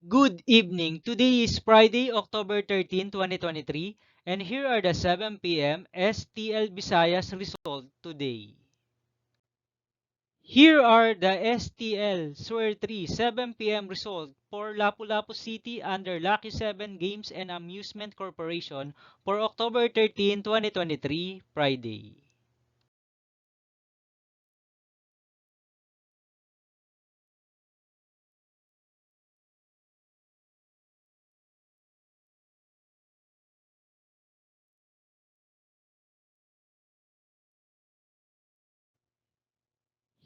Good evening. Today is Friday, October 13, 2023, and here are the 7 p.m. STL Visayas result today. Here are the STL Swear 3 7 p.m. result for Lapu-Lapu City under Lucky 7 Games and Amusement Corporation for October 13, 2023, Friday.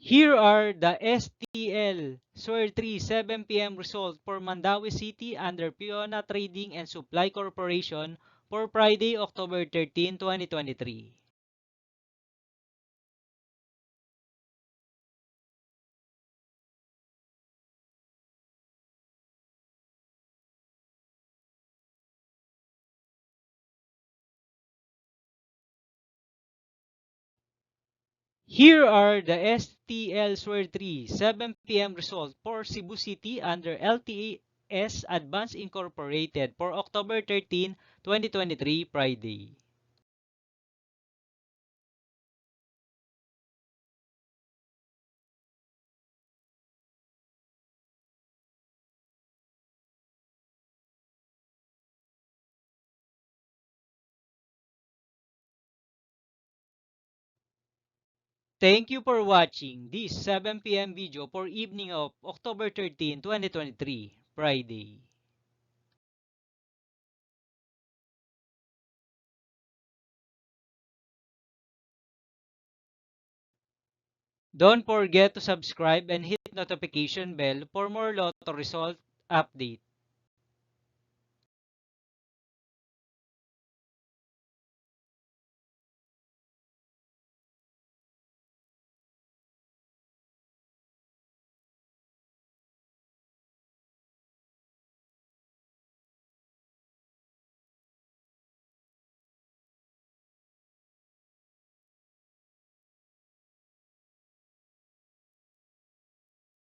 Here are the STL Swear 3 7 p.m. result for Mandawi City under Fiona Trading and Supply Corporation for Friday, October 13, 2023. Here are the STL Swear 3 7 p.m. result for Cebu City under LTAS Advance Incorporated for October 13, 2023, Friday. Thank you for watching this 7 p.m. video for evening of October 13, 2023, Friday. Don't forget to subscribe and hit notification bell for more lotto result update.